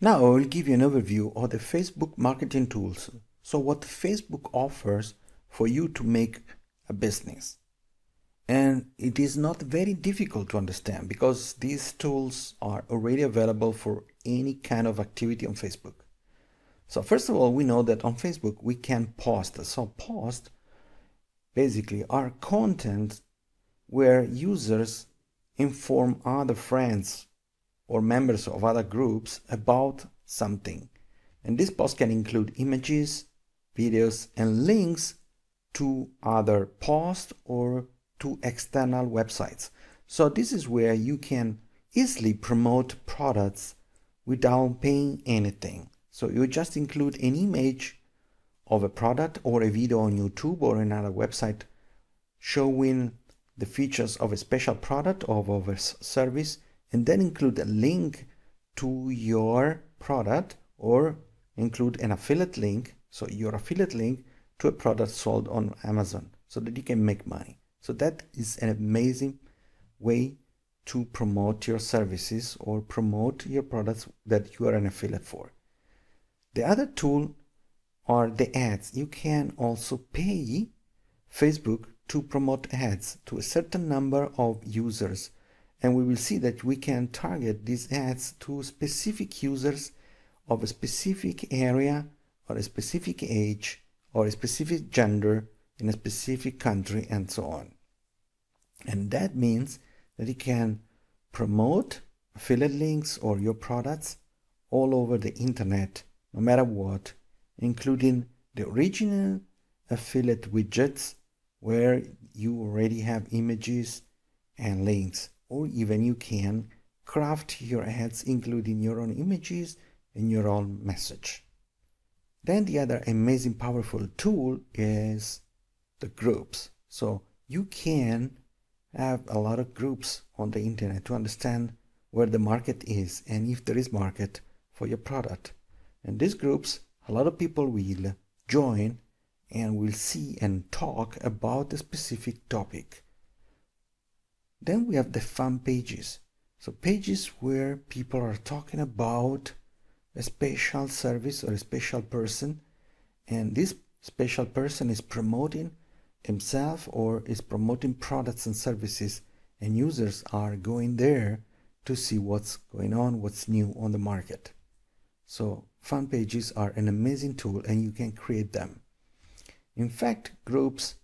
Now I will give you an overview of the Facebook marketing tools. So what Facebook offers for you to make a business. And it is not very difficult to understand because these tools are already available for any kind of activity on Facebook. So first of all, we know that on Facebook we can post. So post basically are content where users inform other friends or members of other groups about something. And this post can include images, videos, and links to other posts or to external websites. So this is where you can easily promote products without paying anything. So you just include an image of a product or a video on YouTube or another website showing the features of a special product or of a service, and then include a link to your product or include an affiliate link, so your affiliate link to a product sold on Amazon so that you can make money. So that is an amazing way to promote your services or promote your products that you are an affiliate for. The other tool are the ads. You can also pay Facebook to promote ads to a certain number of users, and we will see that we can target these ads to specific users of a specific area or a specific age or a specific gender in a specific country and so on. And that means that you can promote affiliate links or your products all over the internet, no matter what, including the original affiliate widgets where you already have images and links, or even you can craft your ads including your own images and your own message. Then the other amazing powerful tool is the groups. So you can have a lot of groups on the internet to understand where the market is and if there is market for your product. And these groups, a lot of people will join and will see and talk about the specific topic. Then we have the fan pages. So pages where people are talking about a special service or a special person, and this special person is promoting himself or is promoting products and services, and users are going there to see what's going on, what's new on the market. So fan pages are an amazing tool and you can create them. In fact, groups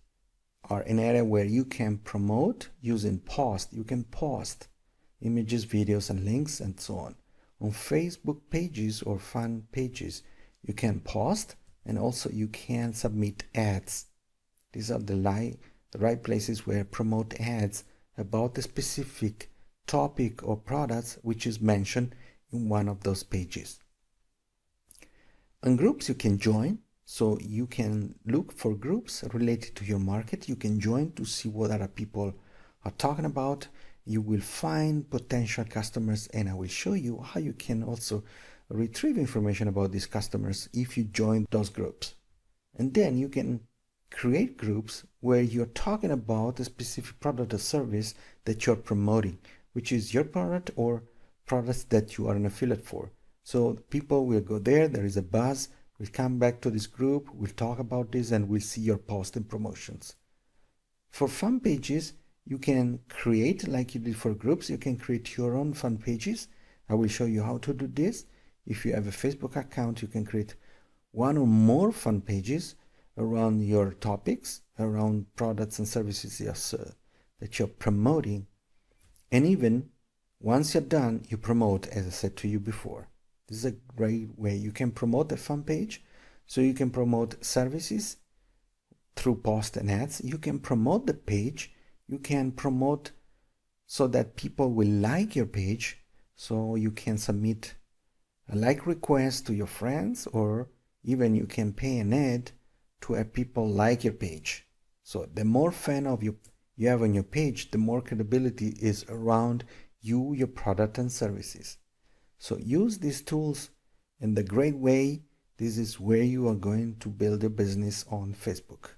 are an area where you can promote using post. You can post images, videos, and links and so on. On Facebook pages or fan pages, you can post and also you can submit ads. These are the right places where promote ads about the specific topic or products which is mentioned in one of those pages. On groups you can join, so you can look for groups related to your market. You can join to see what other people are talking about. You will find potential customers, and I will show you how you can also retrieve information about these customers if you join those groups. And then you can create groups where you're talking about a specific product or service that you're promoting, which is your product or products that you are an affiliate for. So people will go there is a buzz, we'll come back to this group, we'll talk about this, and we'll see your post and promotions. For fan pages, you can create, like you did for groups, you can create your own fan pages. I will show you how to do this. If you have a Facebook account, you can create one or more fan pages around your topics, around products and services that you're promoting. And even once you're done, you promote, as I said to you before. This is a great way. You can promote a fan page, so you can promote services through posts and ads. You can promote the page. You can promote so that people will like your page, so you can submit a like request to your friends, or even you can pay an ad to have people like your page. So the more fan of you have on your page, the more credibility is around you, your product and services. So use these tools in the great way. This is where you are going to build a business on Facebook.